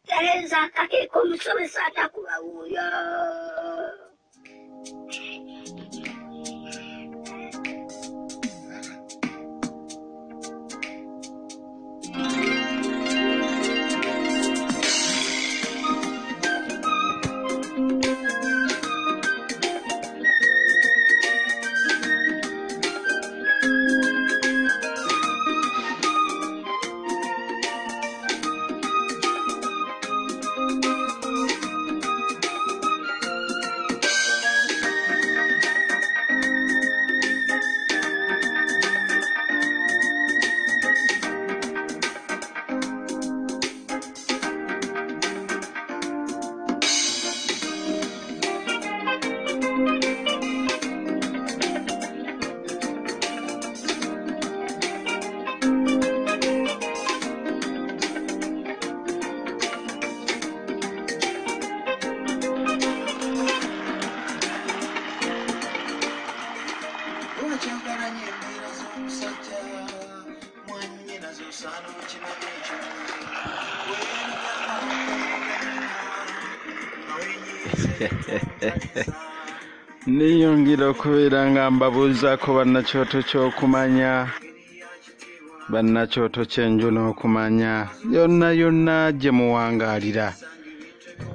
Tereza kake kumusomesa atakuba wuyo. Niyongera okubeera nga mbabuuzaako bannakyoto ky'okumanya, bannakyoto kyenju n'okumanya, yonna gye muwangaalira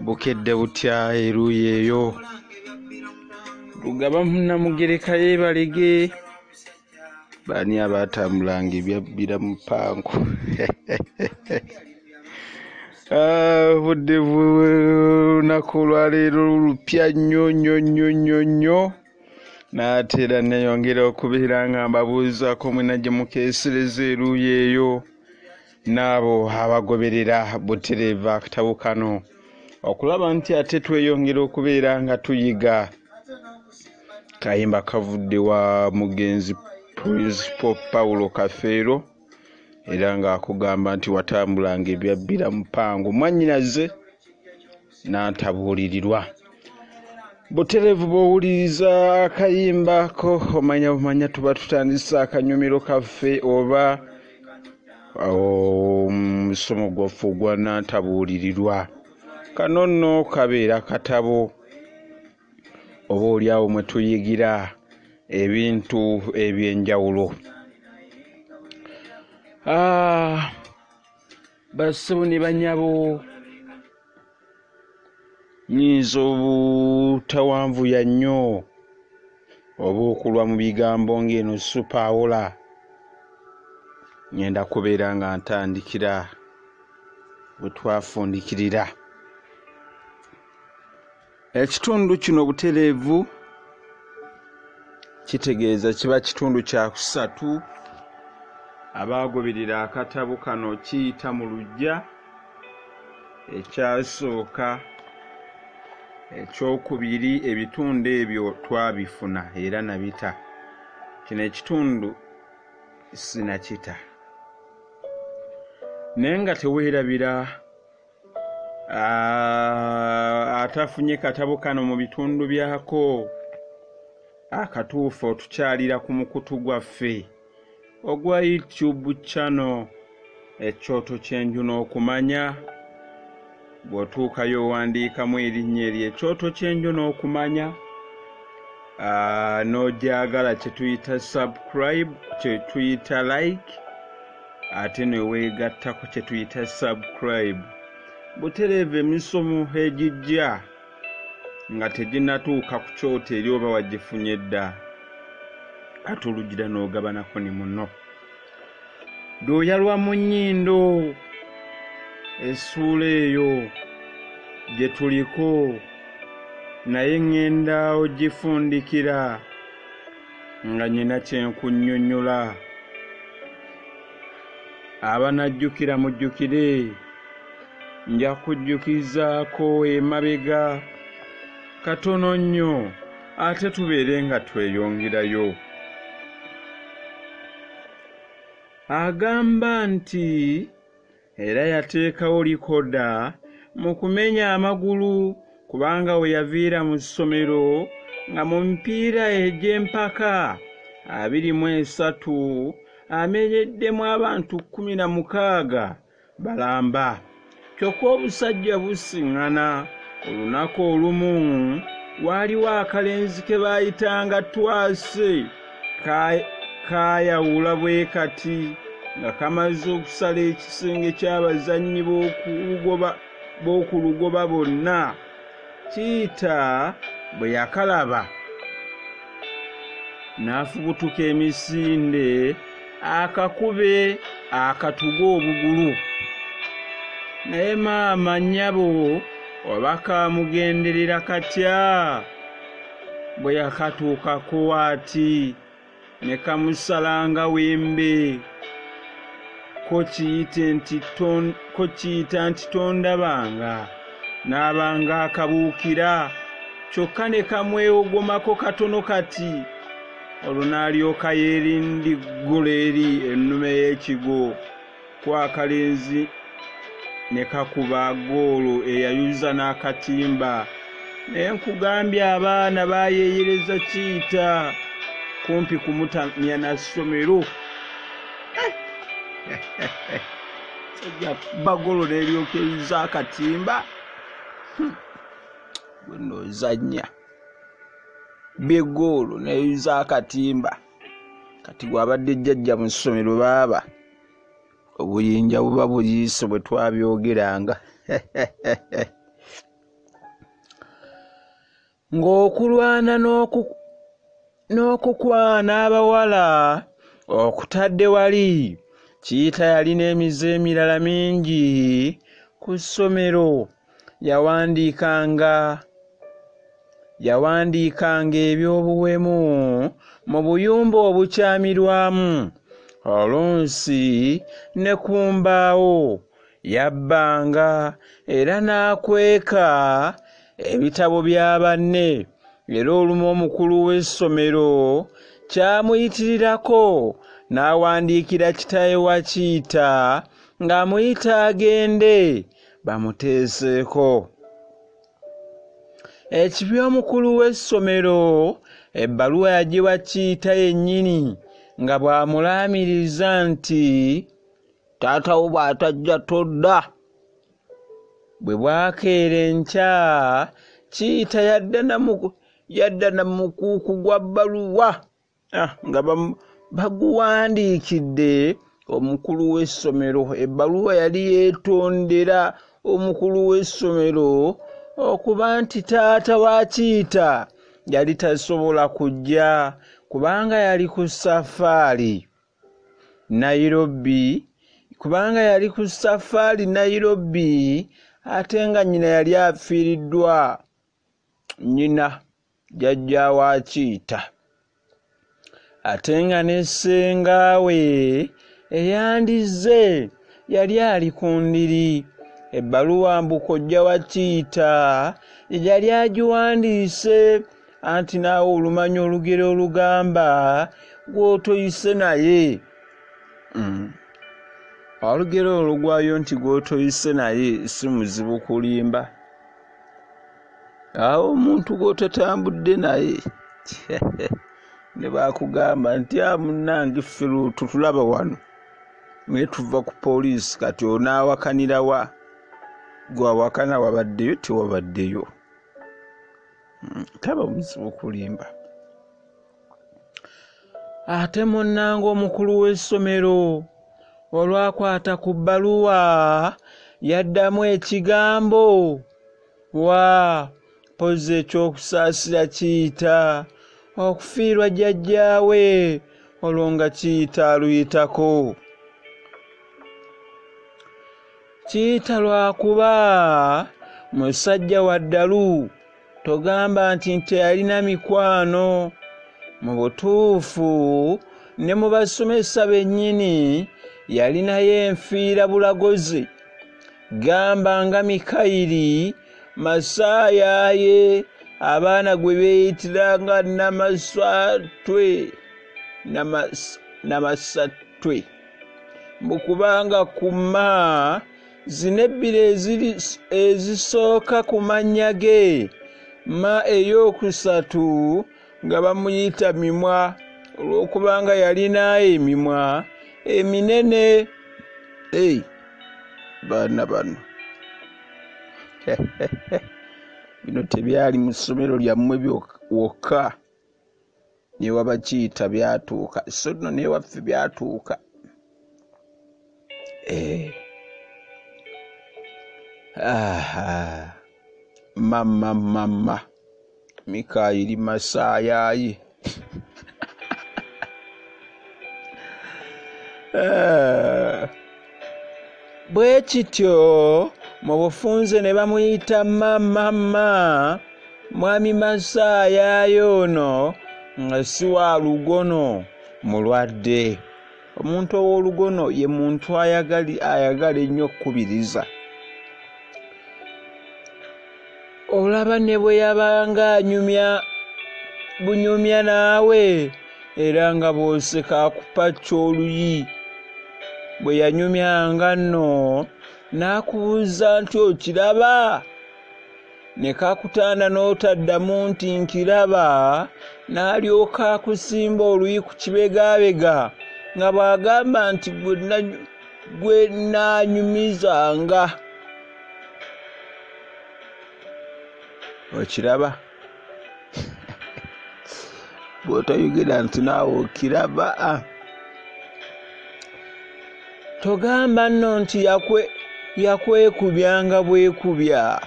bukedde butya eruuyi eyo. Lugaba Namugereka yeebalege, baani abaatambulanga ebyabbira mu ppangu. Budde bunaku olwaleero lupya nnyo n'ate era neyongera okubeera nga mbabuuzaako mwena gye mukeesereza eruuyi eyo n'abo abagoberera butereeva akatabo kano okulaba nti ate tweyongera okubeera nga tuyiga kayimba kavudde wa mugenzi Principal Paulo Kafeero era ng'akugamba nti watambulanga ebyabbira mu ppangu mwannyinaze n'antabuulirirwa. Butereevu bw'owuliriza akayimba ko omanya tuba tutandise akanyumiro kaffe oba omusomo gwaffe ogwa n'antabuulirirwa. Kano nno kabeera katabo oba oliawo mwe tuyigira ebintu eby'enjawulo. Bassebo ne banyabo, nnyinza obutawanvuya nnyo oba okulwa mu bigambo ng'eno supaawola, ngenda kubeera nga ntandikira bwe twafundikirira. Ekitundu kino butereevu kitegeeza kiba kitundu kya kusatu. Abaagoberera akatabo kano kiyita mu luggya, ekyasooka, ekyokubiri, ebitundu ebyo twabifuna era nabita. Kino ekitundu sinakita. Naye nga teweerabira atafunye katabo kano mu bitundu byako, akatuufu otukyalira ku mukutu gwaffe ogwa YouTube channel Ekyoto kyenju n'okumanya. Bw'otuukayo owandiikamu erinnya eryo Ekyoto kyenju n'okumanya, n'ogyagala kye tuyita subscribe, kye tuyita like, ate ne weegattako kye tuyita subscribe. Butereevu emisomo egijja nga teginnatuuka ku kyoto eri oba wagifunye dda, ate olugira n'ogabanako ne munno. Lwoya lwa mu nnyindo, essuula eyo gye tuliko, naye ŋŋenda ogifundikira nga nnyina kye nkunnyonnyola. Abanajjukira mujjukire, nja kujjukizaako emabega katono nnyo ate tubeere nga tweyongerayo. Agamba nti era yateekawo likoda mu kumenya amagulu kubanga we yaviira mu ssomero nga mu mipiira egy'empaka 23 amenyeddemu abantu 16 balamba. Kyokka obusajja busiŋŋana. Olunaku olumu waaliwo akalenzi ke baayitanga Twase kaayawula bwe kati nga kamaze okusala ekisenge ky'abazannyi b'oku lugoba bonna. Kiita bwe yakalaba n'afubutuka emisinde akakube akatuga obugulu. Naye maama nnyabo oba kaamugenderera katya? Bwe yakatuukako ati ne kamusalanga wembe. Ko kiyita nti tondabanga, n'abanga akabuukira, kyokka ne kamwewogomako katono kati. Olwo n'alyoka yeerindiggula eri ennume y'ekigo. Ko akalenzi ne kakuba goolo eyayuza n'akatimba. Naye nkugambye abaana baayeeyereza Kiita kumpi kumutamya na ssomero. Sajja bagolo n'eryoka eyuza akatimba. Bwe n'ozannya by'eggoolo n'eyuza akatimba. Kati gw'abadde jjajja mu ssomero baaba obuyinja buba buliise bwe twabyogeranga. Ng'okulwana n'okukwana abawala okutadde wali, Kiita yalina emize emirala mingi ku ssomero. Yawandiikanga eby'obuwemu mu buyumba obukyamirwamu. Olunsi ne ku mbaawo yabbanga era n'akweka ebitabo bya banne. Era olumu omukulu w'essomero kyamuyitirirako n'awandiikira kitaawe wa Kiita ng'amuyita agende bamuteeseeko. Ekibi omukulu w'essomero ebbaluwa yagiwa Kiita yennyini nga bw'amulaamiriza nti taatawo bw'atajja todda. Bwe bwakeera enkya Kiita yadda na mukuuku gwa bbaluwa nga baguwandiikidde omukulu w'essomero. Ebbaluwa yali yeetondera omukulu w'essomero okuba nti taata wa Kiita yali tasobola kujja kubanga yali ku safaari Nairobi. Ate nga nnyina yali afiiriddwa, nnyina jjajja wa Kiita. Ate nga ne ssengaawe eyandize yali ali ku ndiri. Ebbaluwa mbukojja wa Kiita yali agiwandiise, anti naawe olumanya olugero olugamba gw'otoyise naye. Olugero olugwayo nti gw'otoyise naye si muzibu kulimba. Awo omuntu gw'otatambudde naye ne baakugamba nti munnange ffe tutulaba wano naye tuva ku poliisi, kati onaawakanira wa? Gw'awakana wabaddeyo tewabaddeyo. Taba muzibu kulimba. Ate munnange omukulu w'essomero olwakwata ku bbaluwa yaddamu ekigambo pozi ekyokusaasira Kiita okufiirwa jjajjaawe olwo nga Kiita aluyitako. Kiita lwakuba musajja wa ddalu, togamba nti teyalina mikwano. Mu butuufu ne mu basomesa bennyini yalinayo enfiira bulagozi. Gamba nga Mikayiri, Masaayaye, abaana gwe beeyitiranga Namasatwe. Mbukubanga kuma zino ebbiri ezisooka ku mannya ge, ma ey'okusatu nga bamuyita Mimwa olw'okubanga yalina emimwa eminene. baana bano bino tebyali mu ssomero lyammwe wokka newa bakiyita byatuuka so nno newaffe byatuuka mama Mikayiri Masaayaye bwe kityo mu bufunze ne bamuyita mama mwami Masaayaye ono nga si wa lugono mulwadde. Omuntu ow'olugono ye muntu ayagala ennyo okukubiriza. Olaba ne bwe yabanga anyumya bunyumya naawe era nga bw'oseka akupacca oluyi. Bwe yanyumyanga nno n'akubuuza nti okiraba? Ne kakutanda n'otaddamu nti nkiraba, n'alyoka akusimba oluyi ku kibegaabega nga bw'agamba nti gwe naanyumizanga. Okiraba? Bw'otoyogera nti naawe okiraba. Togamba nno nti yakwekubyanga bwekubya.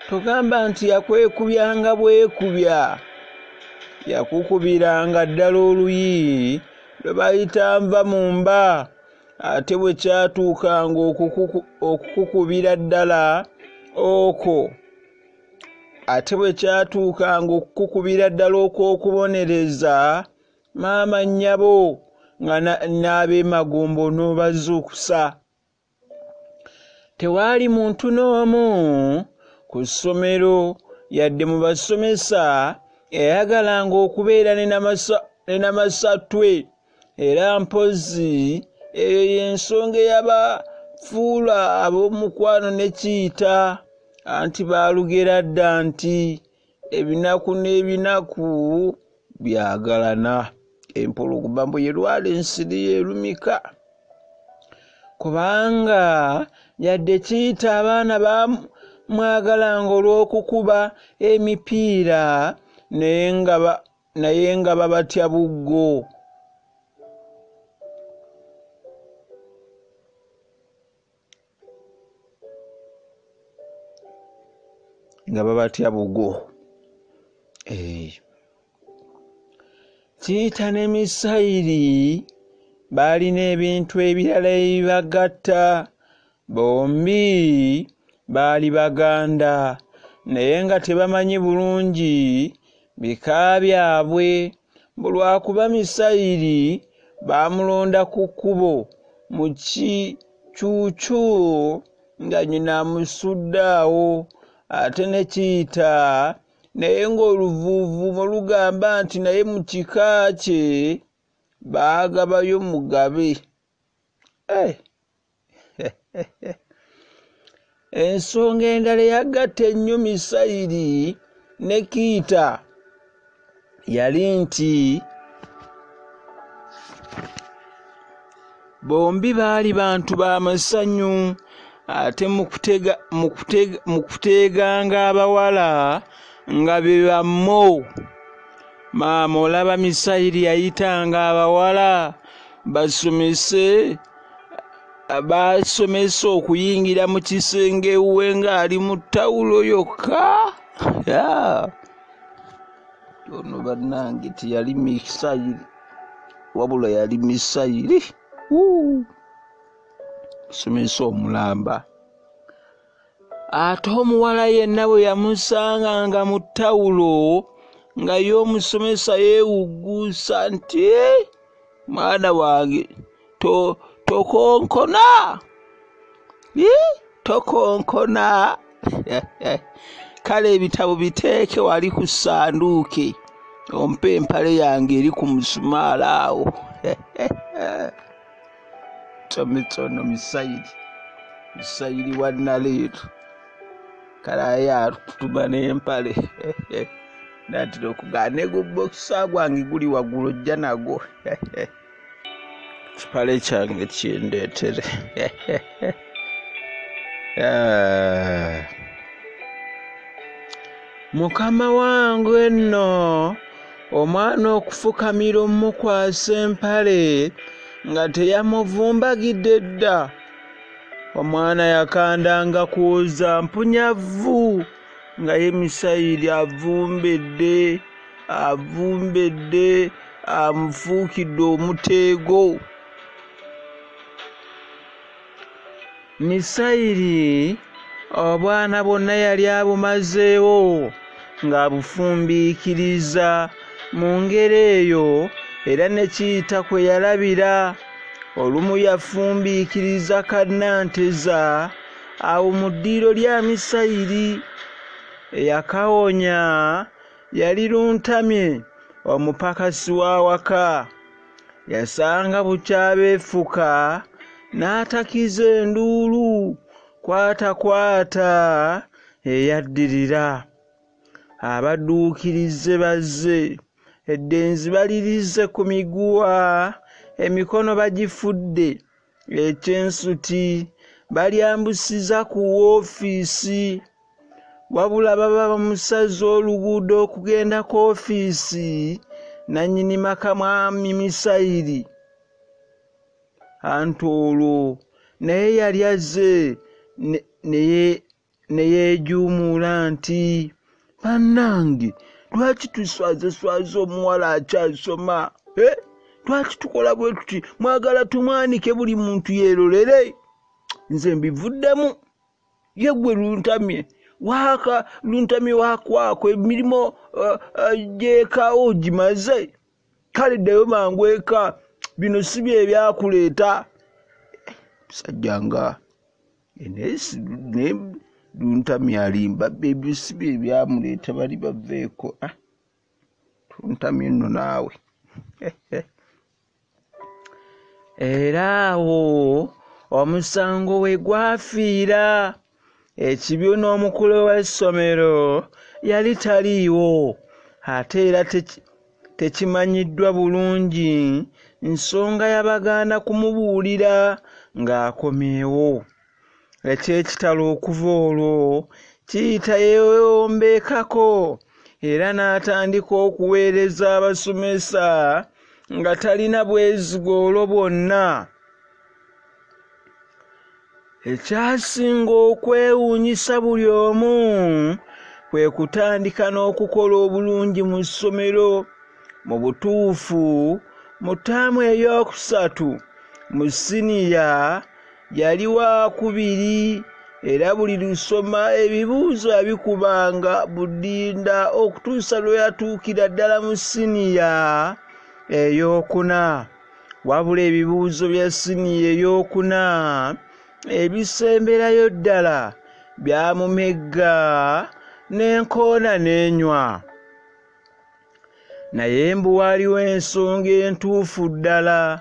Togamba nti yakwekubyanga bwekubya. Yakukubiranga ddala oluyi lwe bayita nva mu mba, ate bwe kyatuukanga okukukubira ddala okwo. Ate bwe kyatuukanga okukukubira ddala okw'okubonereza, maama nnyabo nga n'ab'emagombo n'obazuukusa. Tewaali muntu n'omu ku ssomero yadde mu basomesa eyayagalanga okubeera ne namasatwe, era mpozi eyo y'ensonga eyabafuula ab'omukwano ne kiyita anti baalugera dda nti ebinaku n'ebinaku byagalana. Empologoma mbu yerwala ensiri yerumika. Kubanga yadde kiyita abaana bamwagalanga olw'okukuba emipiira naye nga babatya buggo. Nga babatya buggo. Kiyita ne Misayiri baalina ebintu ebirala ebibagatta. Bombi baali baganda naye nga tebamanyi bulungi bika byabwe. Lwakuba Misayiri baamulonda ku kkubo mu kicuucu nga nnyina amusudde awo, ate ne Kiyita naye ng'oluvuuvuumo lugamba nti naye mu kika kye baagabayo mugabe. Ensonga endala eyagatta ennyo Misayiri ne Kiyita yali nti bombi baali bantu b'amasanyu, ate mu kuteeganga abawala nga be bammo. Maama olaba Misayiri yayitanga abawala basomesa okuyingira mu kisenge we ng'ali mu ttawulo yokka. Ono bannange teyali Misayiri wabula yali Misayiri somesa omulamba. Ate omuwala yenna bwe yamusanganga mu ttawulo nga y'omusomesa yeewugguusa nti mwana wange tokonkona tokonkona. Kale ebitabo biteeke wali ku ssanduuke, ompe empale yange eri ku musumaala awo. Tomitono Misayiri wa Naleetu kale aye atutuma n'empale natera okugaa ne gubbokisa gwange guli waggulu ojja nagwo. Kipale kyange kyendeetere. Mukama wange nno omwana okufukamira omukwasa empale nga teyamuvumbagidde dda. Omwana yakandanga kuwoza mpunyavu nga ye Misayiri avumbedde amufuukidde omuteego. Misayiri obwana bwonna yali abumazeewo ng'abufumbiikiriza mu ngeri eyo, era ne Kiyita kwe yalabira. Olumu yafumbiikiriza Kannanteza awo mu ddiiro lya Misayiri. Eyakawonya yali Luntamye omupakasi w'awaka. Yasanga bukyabeefuka n'atakiza enduulu, kwata eyaddirira. Abadduukirize bazze, eddenzi balirize ku miguwa, emikono bagifudde ekyensuti, balyambusiza ku woofiisi. Wabula baba bamusaze oluguudo okugenda ku ofiisi nannyini maka mwami Misayiri. Anti olwo naye yali azze ne yeejuumuula nti, bannange, lwaki tuswazaswaza omuwala akyasoma? Lwaki tukola bwe tuti? Mwagala tumwanike buli muntu yeerolere? Nze mbivuddemu. Ye gwe Luntamye waakwako emirimu gy'eka ogimaze. Kale ddayo mangu eka, bino si bye byakuleeta. Musajja nga naye Luntamye alimba, ebyo si bye byamuleeta, bali baveeko. Luntamye nno naawe. Era awo omusango we gwafiira. Ekibyo n'omukulu w'essomero yali taliiwo, ate era tekimanyiddwa bulungi nsonga yabagaana kumubuulira ng'akomyewo. Eky'ekitalo okuva olwo Kiyita yeeyombeekako era n'atandika okuweereza abasomesa nga talina bwezigo olwo bwonna. Ekyasinga okwewuunyisa buli omu kwe kutandika n'okukola obulungi mu ssomero. Mu butuufu mu ttaamu ey'okusatu mu siniya yali waakubiri, era buli lusoma ebibuuzo yabikubanga buddinda okutuusa lwe yatuukira ddala mu siniya ey'okuna. Wabula ebibuuzo bya siniya ey'okuna ebisemberayo ddala byamumegga n'enkoona n'enywa. Naye mbu waaliwo ensonga entuufu ddala.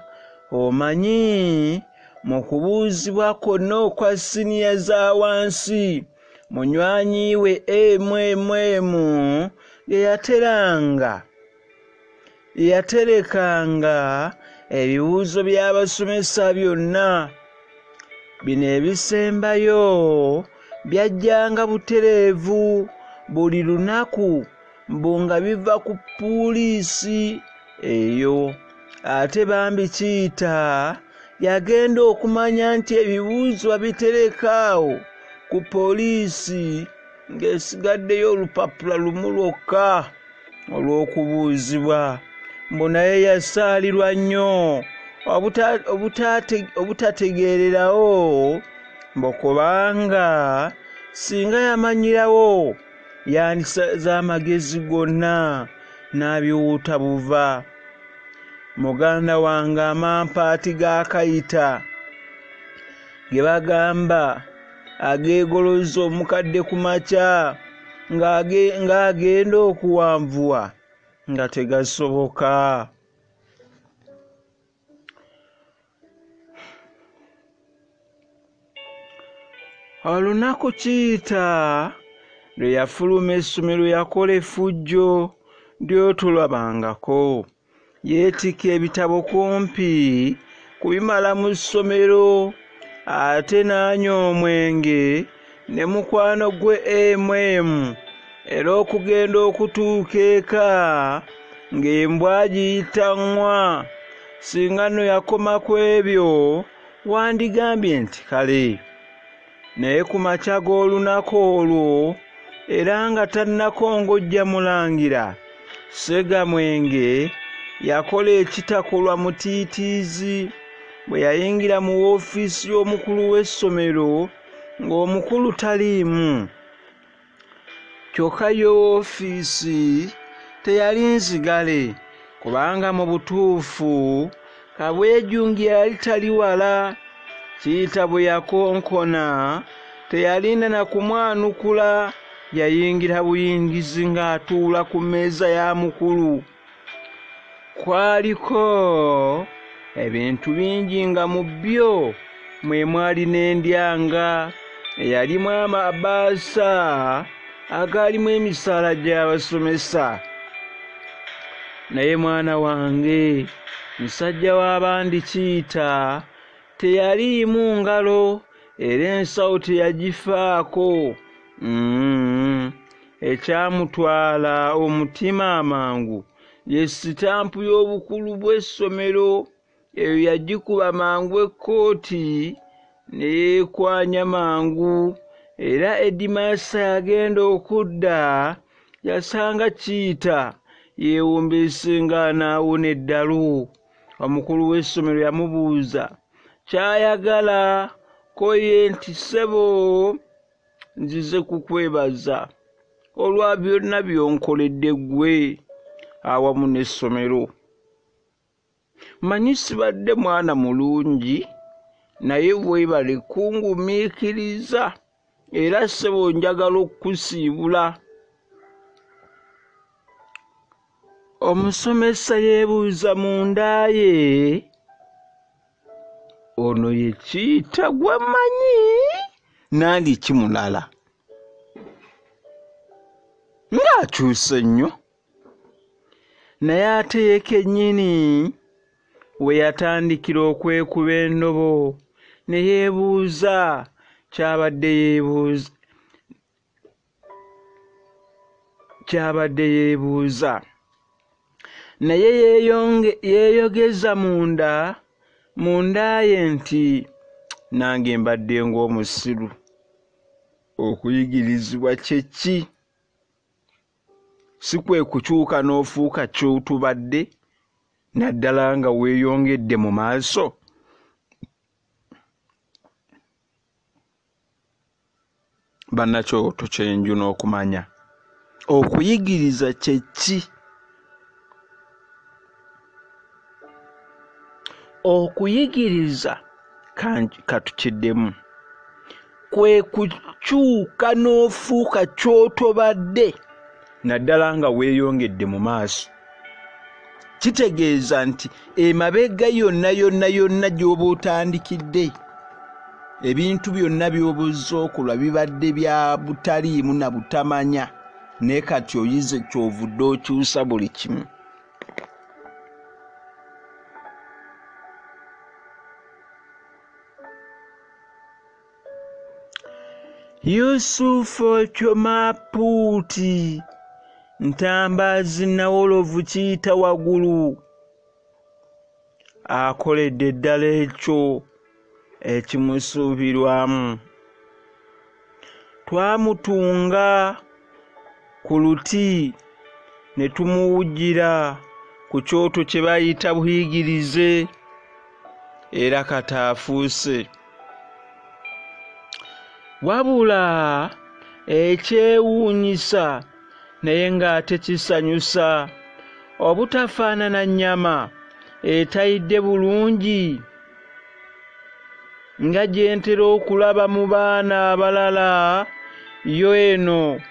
Omanyi, mu kubuuzibwa kwonna okwa siniya za wansi, munywanyi we emu yaterekanga ebibuuzo by'abasomesa byonna. Bino ebisembayo byajjanga butereevu buli lunaku, mbu nga biva ku puliisi eyo. Ate bambi Kiyita yagenda okumanya nti ebibuuzo babitereka awo ku poliisi, ng'esigaddeyo olupapula lumu lwokka olw'okubuuzibwa. Mbu naye yasaalirwa nnyo obutategeererawo, mbu kubanga singa yamanyirawo yandisaze amagezi gonna n'abiwuuta buva. Muganda wange amampaati ga Kayita ge bagamba ageegoloza omukadde ku makya ng'agenda okuwanvuwa nga tegasoboka. Olunaku Kiyita lwe yafuluma essomero yakola effujjo ly'otulabangako. Yeetikka ebitabo kumpi kubimala mu ssomero ate n'anywa omwenge ne mukwano gwe era okugenda okutuuka eka ng'embwa agiyita nnywa. Singa nno yakoma ku ebyo wandigambye nti kale. Naye ku makya g'olunaku olwo era nga tannakongojja mulangira, Ssegamwenge yakola ekitakolwa mutiitiizi bwe yayingira mu woofiisi y'omukulu w'essomero ng'omukulu taliimu. Kyokka yo woofiisi teyali nzigale kubanga mu butuufu Kabwejunge yali tali wala. Kiita bwe yakonkona teyalinda na kumwanukula, yayingira buyingizi ng'atuula ku mmeeza ya mukulu. Kwaliko ebintu bingi nga mu byo mwe mwali n'endyanga eyalimu amabaasa agaalimu emisaala gy'abasomesa. Naye mwana wange, musajja w'abandi Kiita teyaliimu ngalo era ensawo teyagifaako. Ekyamutwala omutima amangu ye sitampu y'obukulu bw'essomero. Eyo yagikuba mangu ekkooti ne yeekwanya mangu, era Edimaasa yagenda okudda yasanga Kiita yeewombeese ng'anaawona eddalu. Omukulu w'essomero yamubuuza ky'ayagala, ko ye nti ssebo nzize kukwebaza olwa byonna by'onkoledde ggwe awamu n'essomero. Manyi sibadde mwana mulungi, naye weebale kungumiikiriza era ssebo njagala okukusiibula. Omusomesa yeebuuza munda ye, ono ye Kiita gwe mmanyi nandi kimulala ng'akyuse nnyo. Naye ate ye kennyini we yatandikira okwekuba ennobo ne yeebuuza ky'abadde yeebuuza. Naye yeeyogeza munda ye nti nange mbadde ng'omusiru. Okuyigirizibwa kye ki? Si kwe kukyuka n'ofuuka ky'otubadde naddala nga weeyongedde mu maaso? Bannakyoto kyenju n'okumanya okuyigiriza kye ki? Okuyigiriza katukiddemu kwe kukyuka n'ofuuka ky'otobadde naddala nga weeyongedde mu maaso. Kitegeeza nti emabega yonna gy'oba otandikidde, ebintu byonna by'obuzza okulwa bibadde bya butaliimu na butamanya, naye kati oyize ky'ovudde okyusa buli kimu. Yusufu Kyomapuuti Ntambaazi Nawolovu Kiita waggulu akoledde ddala ekyo ekimusuubirwamu. Twamutunga ku luti ne tumuwujjira ku kyoto kye bayita buyigirize, era kati afuuse. Wabula ekyewuunyisa naye ng'ate kisanyusa, obutafaanana nnyama etayidde bulungi nga gye ntera okulaba mu baana abalala, yo eno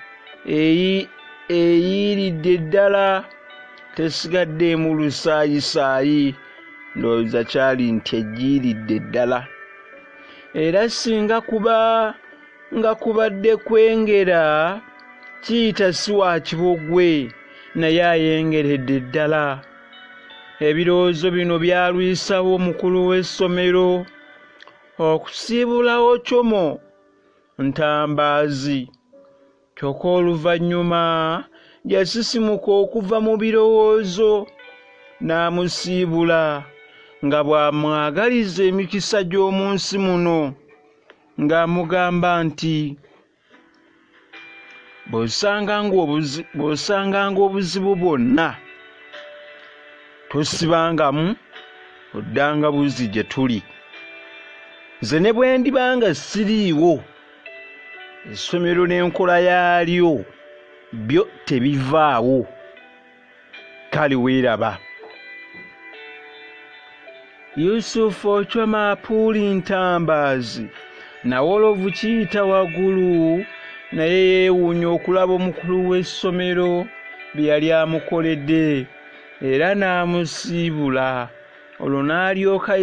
eyiiridde ddala tesigadde mu lusaayisaayi, ndowooza kyali nti egiiridde ddala. Era singa kuba nga kubadde kwengera, Kiita si wa kibogwe naye ayengeredde ddala. Ebirowoozo bino byalwisawo omukulu w'essomero okusiibulawo Kyomo Ntambaazi. Kyokka oluvannyuma yasisimuka okuva mu birowoozo n'amusiibula nga bw'amwagaliza emikisa gy'omu nsi muno ng'amugamba nti bw'osanganga obuzibu bwonna tosibangamu oddanga buzi gye tuli. Nze ne bwe ndibanga siriiwo essomero n'enkola yaalyo byo tebivaawo. Kale weeraba. Yusufu Ochoma Apuuli Ntambaazi nawolovu kiyita waggulu, naye yeewuunya okulaba omukulu w'essomero bye yali amukoledde era n'amusiibula. Olwo n'alyoka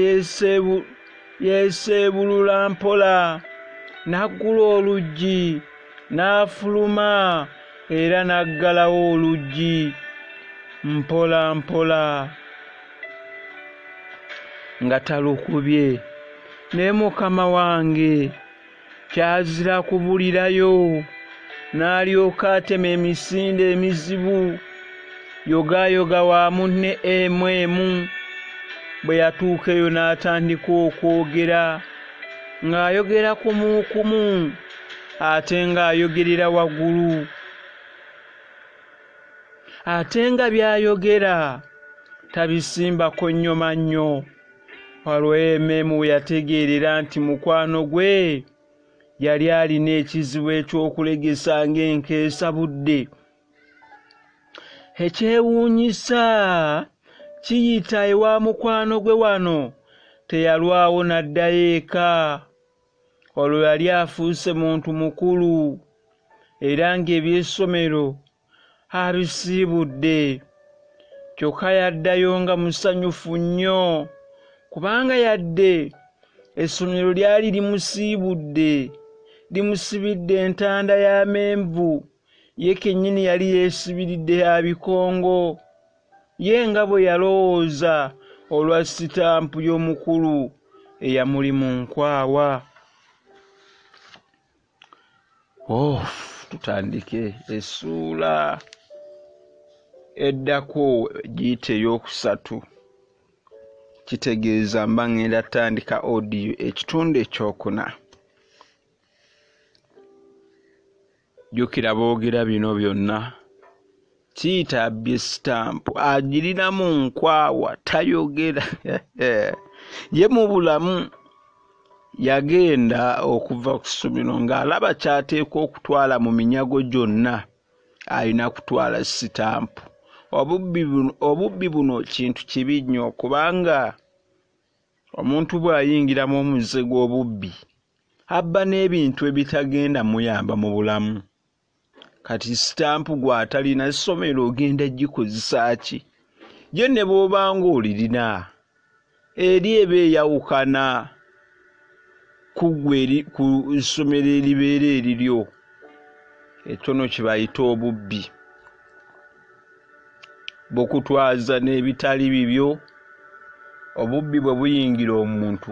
yeeseebulula mpola, n'aggula oluggi n'afuluma era n'aggalawo oluggi mpola mpola nga talukubye. Ne mukama wange kyazira kubulirayo, n'alyoka atema emisinde emizibu yogayoga wa munne emu. Bwe yatuuka eyo n'atandika okwogera, ng'ayogera kumuukumu ate ng'ayogerera waggulu. Ate nga by'ayogera tabisimbako nnyo. Olwo Ememu we yategeerera nti mukwano gwe yali alina ekizibu eky'okulegesa ng'enkeesa budde. Ekyewuunyisa kiyita ewa mukwano gwe wano teyalwawo n'addayo eka. Olwo yali afuuse muntu mukulu era ng'ebyessomero abisiibudde. Kyokka yaddayo nga musanyufu nnyo, kubanga yadde essomero lyali limusiibudde, limusibidde entanda y'amenvu, ye kennyini yali yeesibiridde ya bikongo. Ye nga bwe yalowooza olwa sitampu y'omukulu eyamuli mu nkwawa. Tutandike essuula eddako giyite ey'okusatu. Kitegeeza mba ngenda tandika audio ekitundu ekyokuna. Jjukira boogera bino byonna kiyita abbye sitampu, agirina mu nkwawa tayogera. Ye mu bulamu yagenda okuva ku ssomero ng'alaba ky'ateeka okutwala mu minyago gyonna alina kutwala sitampu. Obubbi buno kintu kibi nnyo, kubanga omuntu bw'ayingiramu omuze gw'obubbi abba n'ebintu ebitagenda muyamba mu bulamu. Kati sitampu gw'atalina essomero ogenda gikozesa ki? Ye ne bw'obanga olirina eri eba eyawukana ku ssomero eribeera eriryo. Ekyono kye bayita obubbi, bukutwaza n'ebitali bibyo. Obubbi bwe buyingira omuntu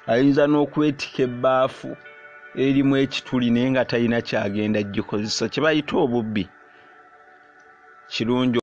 ayinza n'okwetika ebbaafu erimu ekituli naye nga talina kyagenda gikozesa, kye bayita obubbi. Kirungi